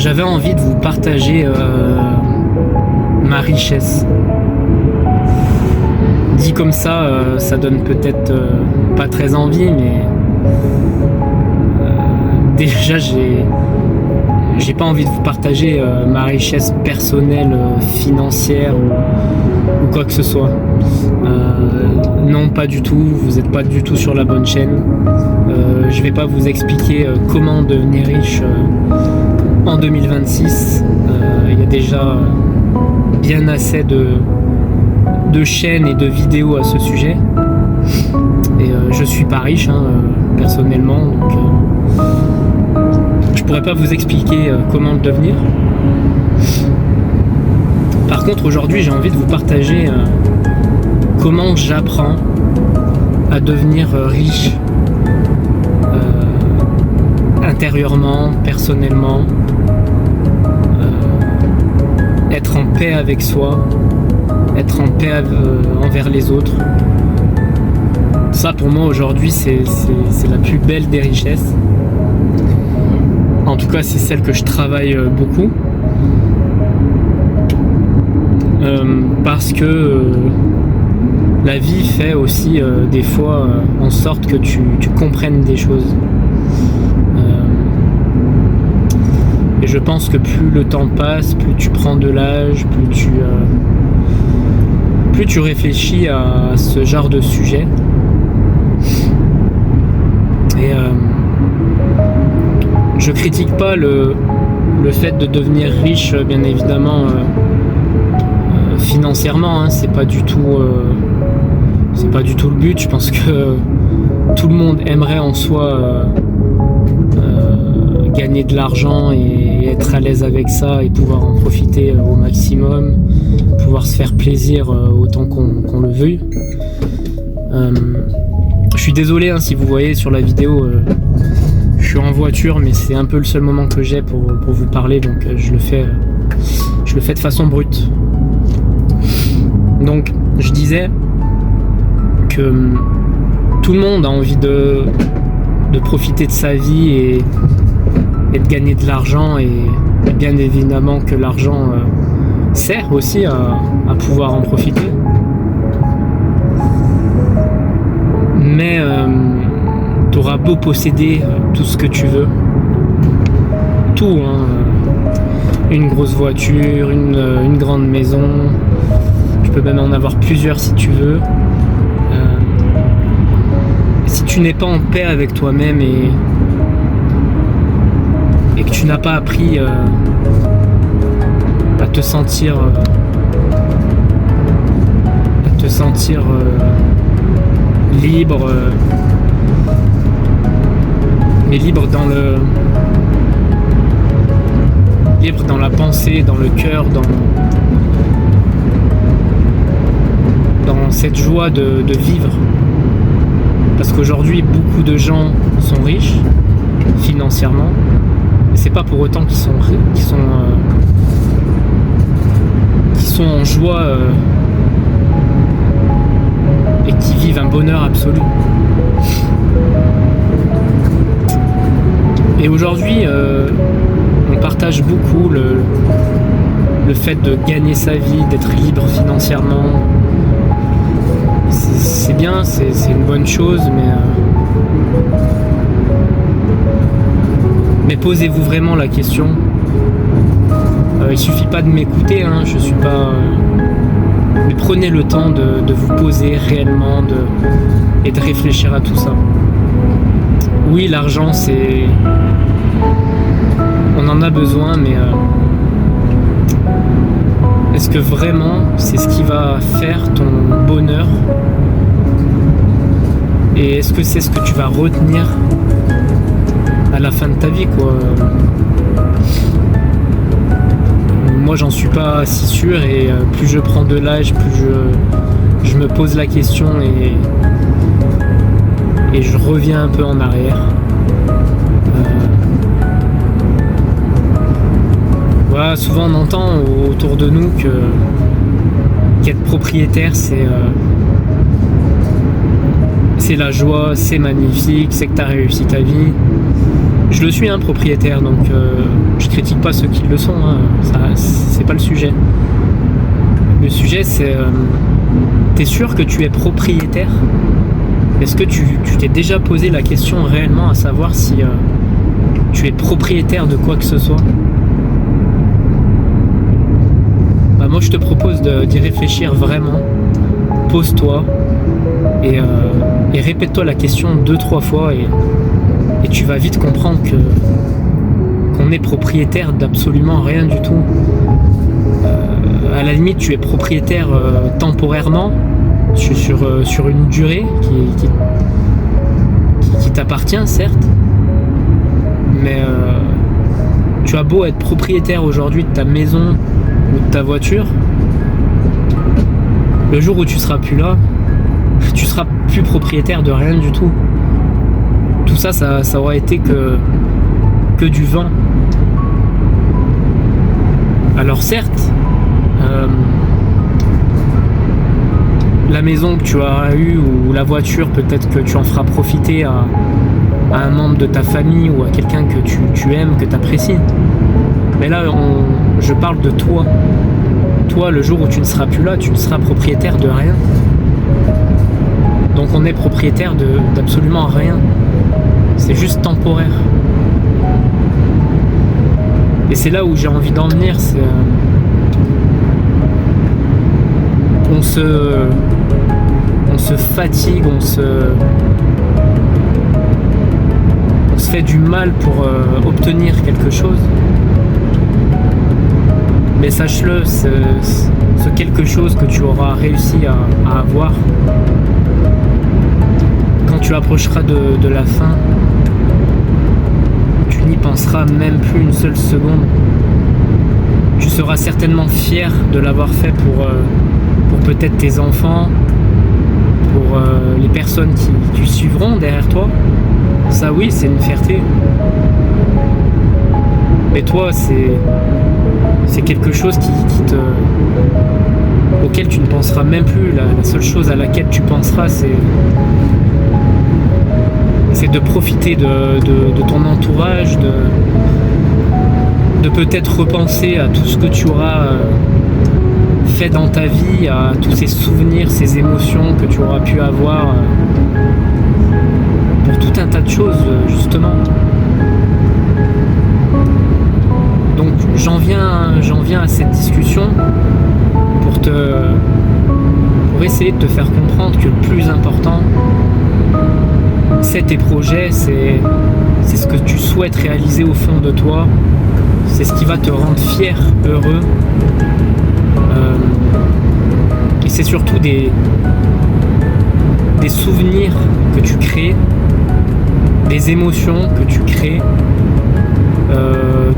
j'avais envie de vous partager ma richesse. Dit comme ça, ça donne peut-être pas très envie, mais déjà j'ai pas envie de vous partager ma richesse personnelle, financière ou quoi que ce soit. Non, pas du tout, vous n'êtes pas du tout sur la bonne chaîne. Je vais pas vous expliquer comment devenir riche en 2026. Il y a déjà bien assez de chaînes et de vidéos à ce sujet. Et je suis pas riche personnellement, donc je pourrais pas vous expliquer comment le devenir. Par contre, aujourd'hui, j'ai envie de vous partager comment j'apprends à devenir riche intérieurement, personnellement, être en paix avec soi, être en paix envers les autres. Ça, pour moi, aujourd'hui, c'est la plus belle des richesses. En tout cas, c'est celle que je travaille beaucoup. Parce que la vie fait aussi des fois en sorte que tu comprennes des choses. Et je pense que plus le temps passe, plus tu prends de l'âge, plus tu réfléchis à ce genre de sujet. Et je critique pas le fait de devenir riche, bien évidemment, financièrement, c'est pas du tout le but. Je pense que tout le monde aimerait en soi gagner de l'argent et être à l'aise avec ça et pouvoir en profiter au maximum, pouvoir se faire plaisir autant qu'on le veuille. Je suis désolé si vous voyez sur la vidéo, je suis en voiture, mais c'est un peu le seul moment que j'ai pour vous parler, donc je le fais de façon brute. Donc je disais que tout le monde a envie de profiter de sa vie et de gagner de l'argent, et bien évidemment que l'argent sert aussi à pouvoir en profiter. Mais tu auras beau posséder tout ce que tu veux, tout, une grosse voiture, une grande maison, tu peux même en avoir plusieurs si tu veux. Si tu n'es pas en paix avec toi-même et que tu n'as pas appris à te sentir libre, mais libre dans la pensée, dans le cœur, dans cette joie de vivre. Parce qu'aujourd'hui, beaucoup de gens sont riches financièrement, et c'est pas pour autant qu'ils sont en joie et qui vivent un bonheur absolu. Et aujourd'hui, on partage beaucoup le fait de gagner sa vie, d'être libre financièrement. C'est bien, c'est une bonne chose, mais posez-vous vraiment la question. Il suffit pas de m'écouter, je suis pas. Mais prenez le temps de vous poser réellement et de réfléchir à tout ça. Oui, l'argent, on en a besoin, mais est-ce que vraiment c'est ce qui va faire ton bonheur? Et est-ce que c'est ce que tu vas retenir à la fin de ta vie, quoi? Moi, j'en suis pas si sûr, et plus je prends de l'âge, plus je me pose la question et je reviens un peu en arrière. Voilà, souvent on entend autour de nous qu'être propriétaire, c'est la joie, c'est magnifique, c'est que tu as réussi ta vie. Je Je le suis, hein, propriétaire, donc je critique pas ceux qui le sont, hein, ça, c'est pas le sujet. Le sujet, c'est t'es sûr que tu es propriétaire? Est-ce que tu t'es déjà posé la question réellement à savoir si tu es propriétaire de quoi que ce soit? Bah, moi, je te propose d'y réfléchir vraiment. Pose-toi et répète-toi la question 2-3 fois et tu vas vite comprendre qu'on est propriétaire d'absolument rien du tout. À la limite, tu es propriétaire temporairement sur une durée qui t'appartient, certes, mais tu as beau être propriétaire aujourd'hui de ta maison ou de ta voiture, le jour où tu seras plus là, tu seras plus propriétaire de rien du tout. Tout ça, ça aura été que du vent. Alors certes, la maison que tu auras eue ou la voiture, peut-être que tu en feras profiter à un membre de ta famille ou à quelqu'un que tu aimes, que tu apprécies. Mais là, je parle de toi. Toi, le jour où tu ne seras plus là, tu ne seras propriétaire de rien. Donc on est propriétaire d'absolument rien. C'est juste temporaire. Et c'est là où j'ai envie d'en venir, c'est on se fatigue, on se fait du mal pour obtenir quelque chose. Mais sache-le, ce quelque chose que tu auras réussi à avoir, quand tu approcheras de la fin, tu n'y penseras même plus une seule seconde. Tu seras certainement fier de l'avoir fait pour peut-être tes enfants, pour les personnes qui suivront derrière toi. Ça oui, c'est une fierté. Mais toi, c'est quelque chose auquel tu ne penseras même plus. La seule chose à laquelle tu penseras, c'est de profiter de ton entourage, de peut-être repenser à tout ce que tu auras fait dans ta vie, à tous ces souvenirs, ces émotions que tu auras pu avoir pour tout un tas de choses, justement. Donc j'en viens à cette discussion pour essayer de te faire comprendre que le plus important, c'est tes projets, c'est ce que tu souhaites réaliser au fond de toi, c'est ce qui va te rendre fier, heureux, et c'est surtout des souvenirs que tu crées, des émotions que tu crées,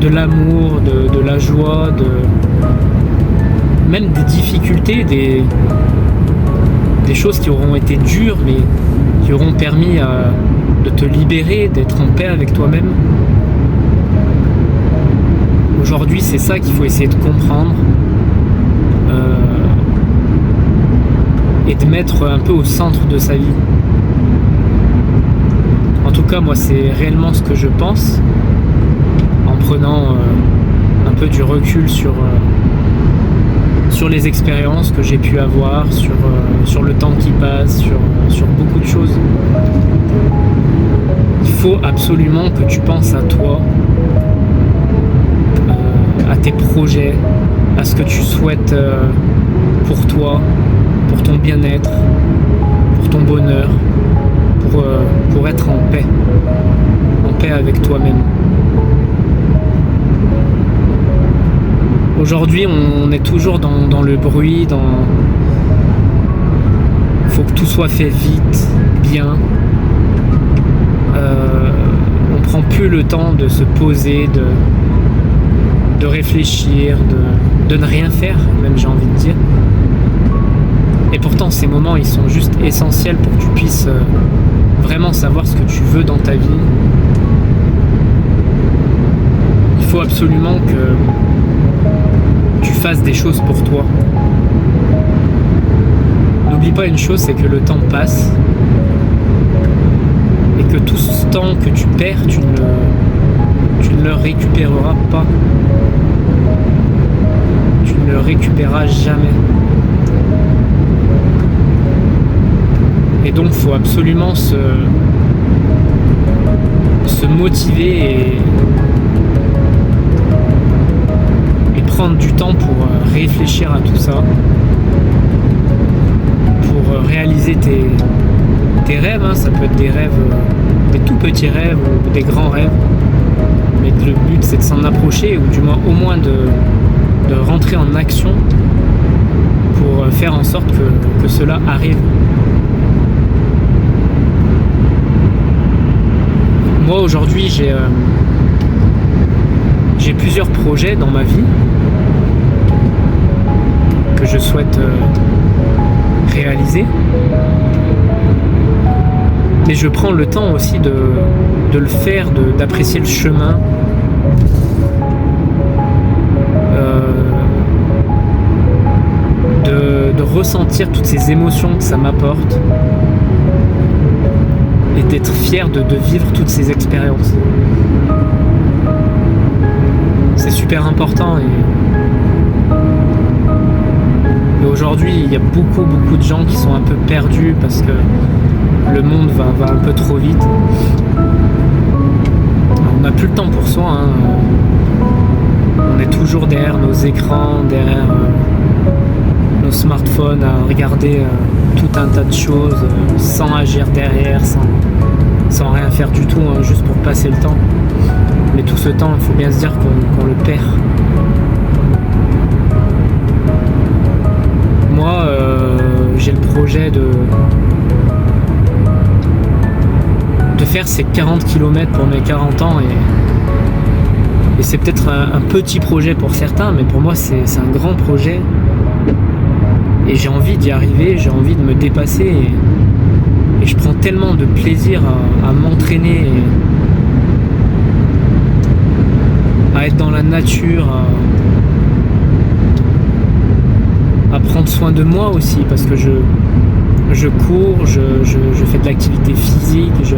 de l'amour, de la joie, même des difficultés, des choses qui auront été dures mais qui auront permis de te libérer, d'être en paix avec toi-même. Aujourd'hui, c'est ça qu'il faut essayer de comprendre et de mettre un peu au centre de sa vie. En tout cas, moi, c'est réellement ce que je pense, en prenant un peu du recul sur les expériences que j'ai pu avoir, sur le temps qui passe, sur beaucoup de choses. Il faut absolument que tu penses à toi, à tes projets, à ce que tu souhaites pour toi, pour ton bien-être, pour ton bonheur, pour être en paix avec toi-même. Aujourd'hui, on est toujours dans le bruit, faut que tout soit fait vite, bien. On prend plus le temps de se poser, de réfléchir, de ne rien faire, même j'ai envie de dire. Et pourtant, ces moments, ils sont juste essentiels pour que tu puisses vraiment savoir ce que tu veux dans ta vie. Il faut absolument que tu fasses des choses pour toi. N'oublie pas une chose, c'est que le temps passe et que tout ce temps que tu perds, tu ne récupéreras pas. Tu ne le récupéreras jamais. Et donc il faut absolument se motiver et prendre du temps pour réfléchir à tout ça, pour réaliser tes rêves, hein. Ça peut être des rêves, des tout petits rêves ou des grands rêves, mais le but c'est de s'en approcher, ou du moins au moins de rentrer en action pour faire en sorte que cela arrive. Moi aujourd'hui j'ai plusieurs projets dans ma vie que je souhaite réaliser, mais je prends le temps aussi de le faire, d'apprécier le chemin, de ressentir toutes ces émotions que ça m'apporte et d'être fier de vivre toutes ces expériences. C'est super important et aujourd'hui il y a beaucoup de gens qui sont un peu perdus parce que le monde va un peu trop vite. On n'a plus le temps pour soi, hein. On est toujours derrière nos écrans, derrière nos smartphones à regarder tout un tas de choses sans agir derrière, sans rien faire du tout, hein, juste pour passer le temps. Mais tout ce temps, il faut bien se dire qu'on le perd. Moi, j'ai le projet de faire ces 40 km pour mes 40 ans et c'est peut-être un petit projet pour certains, mais pour moi c'est un grand projet et j'ai envie d'y arriver, j'ai envie de me dépasser et je prends tellement de plaisir à m'entraîner, à être dans la nature, à prendre soin de moi aussi, parce que je cours, je fais de l'activité physique,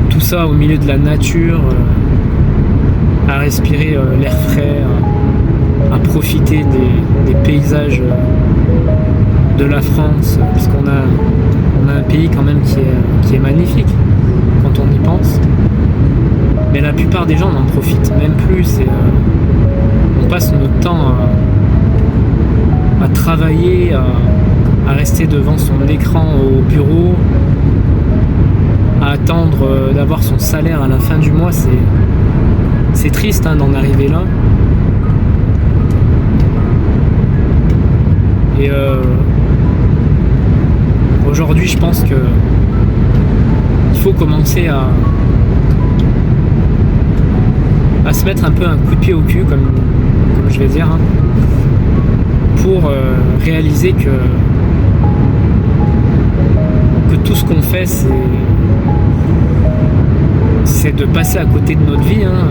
tout ça au milieu de la nature, à respirer l'air frais, à profiter des paysages de la France, puisqu'on a un pays quand même qui est magnifique quand on y pense. Mais la plupart des gens n'en profitent même plus. On passe notre temps à travailler, à rester devant son écran au bureau, à attendre d'avoir son salaire à la fin du mois. C'est triste, hein, d'en arriver là. Et aujourd'hui, je pense que il faut commencer à se mettre un peu un coup de pied au cul, comme je vais dire, hein, pour réaliser que tout ce qu'on fait, c'est de passer à côté de notre vie, hein,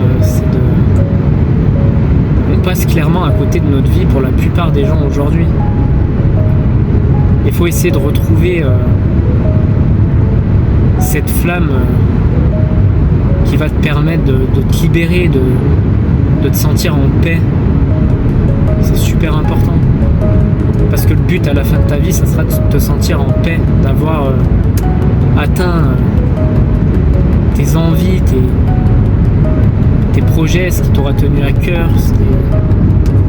on passe clairement à côté de notre vie pour la plupart des gens aujourd'hui. Il faut essayer de retrouver cette flamme qui va te permettre de te libérer, de te sentir en paix. C'est super important. Parce que le but à la fin de ta vie, ça sera de te sentir en paix, d'avoir atteint tes envies, tes projets, ce qui t'aura tenu à cœur,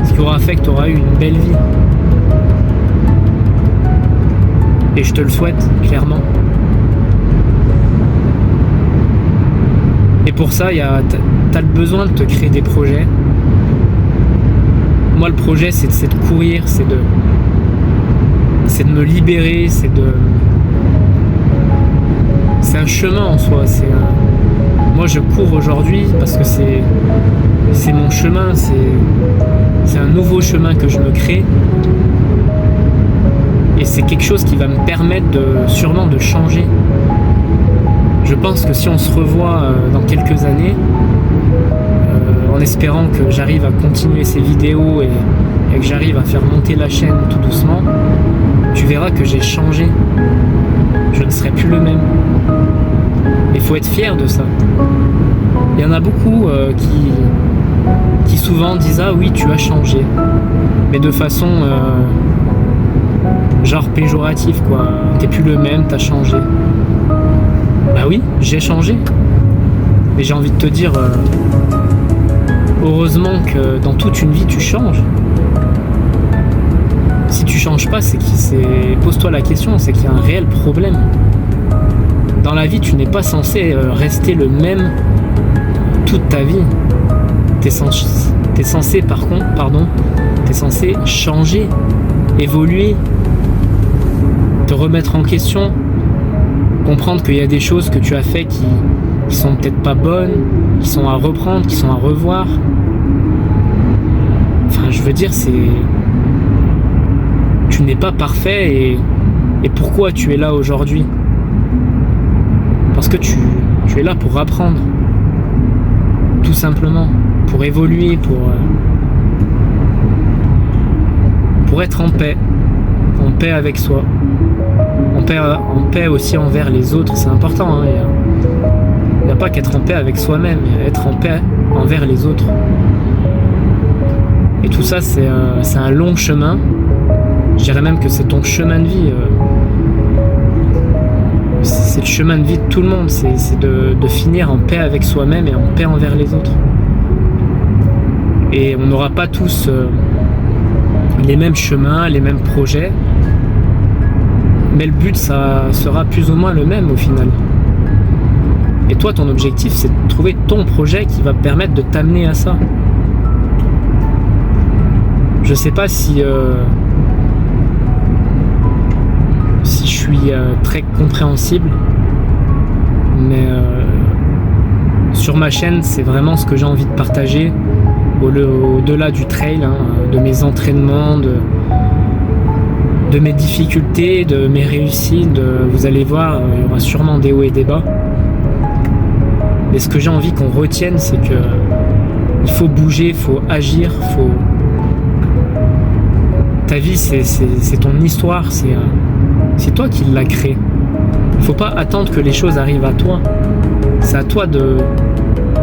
ce qui aura fait que tu auras eu une belle vie. Et je te le souhaite, clairement. Et pour ça, t'as le besoin de te créer des projets. Moi, le projet, c'est de courir, c'est de me libérer, c'est un chemin en soi. Moi, je cours aujourd'hui parce que c'est mon chemin, c'est un nouveau chemin que je me crée. Et c'est quelque chose qui va me permettre sûrement de changer. Je pense que si on se revoit dans quelques années, en espérant que j'arrive à continuer ces vidéos et que j'arrive à faire monter la chaîne tout doucement, tu verras que j'ai changé. Je ne serai plus le même. Il faut être fier de ça. Il y en a beaucoup qui souvent disent ah oui tu as changé, mais de façon genre péjorative quoi. T'es plus le même, t'as changé. Bah oui, j'ai changé. Mais j'ai envie de te dire heureusement que dans toute une vie tu changes. Si tu changes pas, pose-toi la question, c'est qu'il y a un réel problème. Dans la vie, tu n'es pas censé rester le même toute ta vie. T'es censé changer, évoluer, te remettre en question, comprendre qu'il y a des choses que tu as fait qui sont peut-être pas bonnes, qui sont à reprendre, qui sont à revoir. Enfin, je veux dire, tu n'es pas parfait et pourquoi tu es là aujourd'hui? Parce que tu es là pour apprendre, tout simplement, pour évoluer, pour être en paix avec soi, en paix aussi envers les autres, c'est important. Hein, il n'y a pas qu'être en paix avec soi-même, il y a être en paix envers les autres. Et tout ça, c'est un long chemin. Je dirais même que c'est ton chemin de vie. C'est le chemin de vie de tout le monde. C'est de finir en paix avec soi-même et en paix envers les autres. Et on n'aura pas tous les mêmes chemins, les mêmes projets. Mais le but, ça sera plus ou moins le même au final. Et toi, ton objectif, c'est de trouver ton projet qui va te permettre de t'amener à ça. Je sais pas si je suis très compréhensible, mais sur ma chaîne, c'est vraiment ce que j'ai envie de partager au-delà du trail, hein, de mes entraînements, de mes difficultés, de mes réussites. Vous allez voir, il y aura sûrement des hauts et des bas. Mais ce que j'ai envie qu'on retienne, c'est que il faut bouger, il faut agir, ta vie, c'est ton histoire, c'est toi qui l'as créée. Il ne faut pas attendre que les choses arrivent à toi. C'est à toi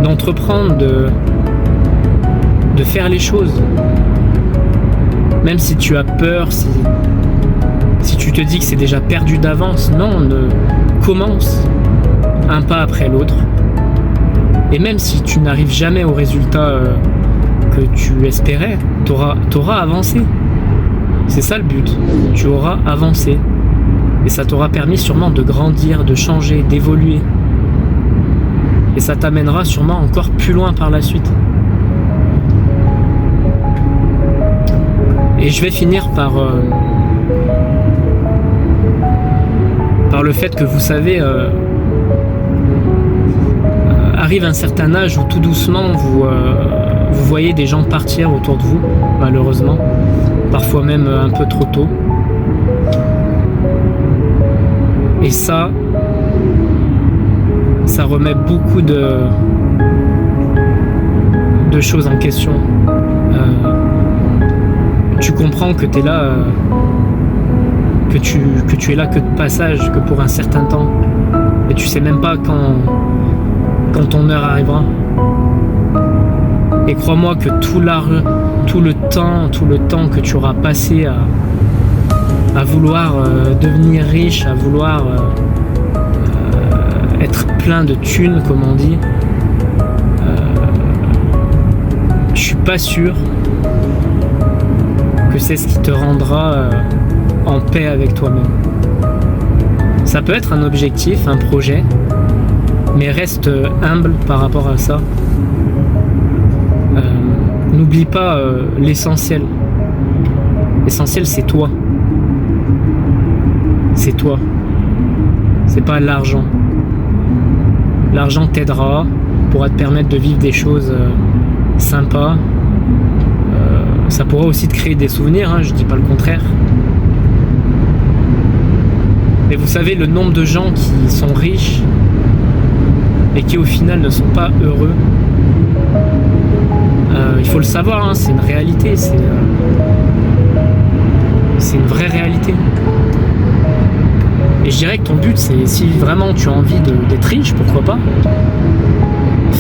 d'entreprendre, de faire les choses. Même si tu as peur, si tu te dis que c'est déjà perdu d'avance, non, commence un pas après l'autre. Et même si tu n'arrives jamais au résultat que tu espérais, t'auras avancé. C'est ça le but, tu auras avancé. Et ça t'aura permis sûrement de grandir, de changer, d'évoluer. Et ça t'amènera sûrement encore plus loin par la suite. Et je vais finir par le fait que vous savez, arrive un certain âge où tout doucement vous voyez des gens partir autour de vous, malheureusement, parfois même un peu trop tôt. Et ça remet beaucoup de choses en question. Tu comprends que tu es là, que tu es là que de passage, que pour un certain temps, et tu sais même pas quand ton heure arrivera. Et crois-moi que tout le temps que tu auras passé à vouloir devenir riche, à vouloir être plein de thunes, comme on dit, je suis pas sûr que c'est ce qui te rendra en paix avec toi-même. Ça peut être un objectif, un projet, mais reste humble par rapport à ça. N'oublie pas l'essentiel. L'essentiel, c'est toi. C'est toi. C'est pas l'argent. L'argent t'aidera, pourra te permettre de vivre des choses sympas. Ça pourra aussi te créer des souvenirs, hein, je dis pas le contraire. Mais vous savez, le nombre de gens qui sont riches et qui au final ne sont pas heureux, il faut le savoir, hein, c'est une réalité, c'est une vraie réalité. Et je dirais que ton but, c'est, si vraiment tu as envie d'être riche, pourquoi pas,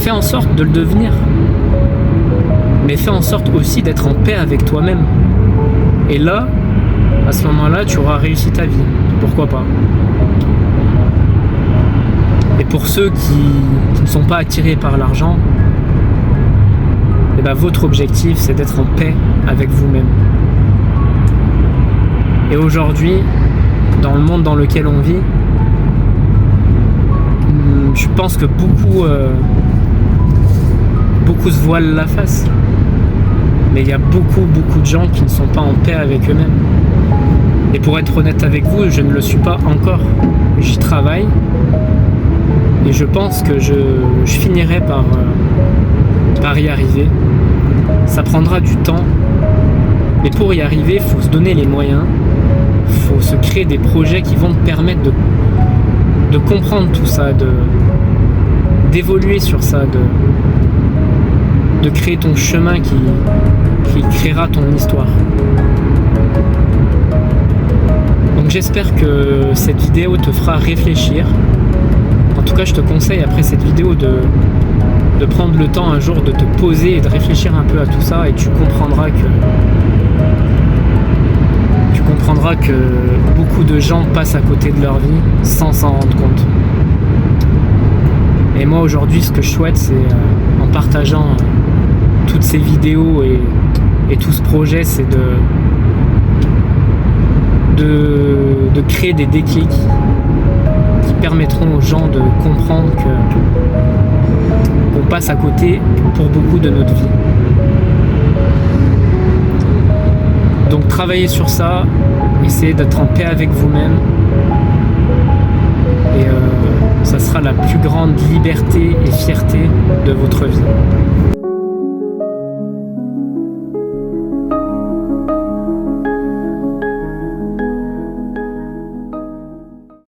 fais en sorte de le devenir. Mais fais en sorte aussi d'être en paix avec toi-même. Et là, à ce moment-là, tu auras réussi ta vie. Pourquoi pas? Et pour ceux qui ne sont pas attirés par l'argent, eh ben, votre objectif, c'est d'être en paix avec vous-même. Et aujourd'hui, dans le monde dans lequel on vit, je pense que beaucoup se voilent la face. Mais il y a beaucoup de gens qui ne sont pas en paix avec eux-mêmes. Et pour être honnête avec vous, je ne le suis pas encore. J'y travaille. Et je pense que je finirai par y arriver. Ça prendra du temps. Mais pour y arriver, il faut se donner les moyens. Il faut se créer des projets qui vont te permettre de comprendre tout ça, d'évoluer sur ça, de créer ton chemin qui créera ton histoire. Donc j'espère que cette vidéo te fera réfléchir. En tout cas, je te conseille après cette vidéo de prendre le temps un jour de te poser et de réfléchir un peu à tout ça, et tu comprendras que beaucoup de gens passent à côté de leur vie sans s'en rendre compte. Et moi aujourd'hui, ce que je souhaite, c'est en partageant toutes ces vidéos et tout ce projet, c'est de créer des déclics qui permettront aux gens de comprendre qu'on passe à côté pour beaucoup de notre vie. Donc travaillez sur ça, essayez d'être en paix avec vous-même, et ça sera la plus grande liberté et fierté de votre vie.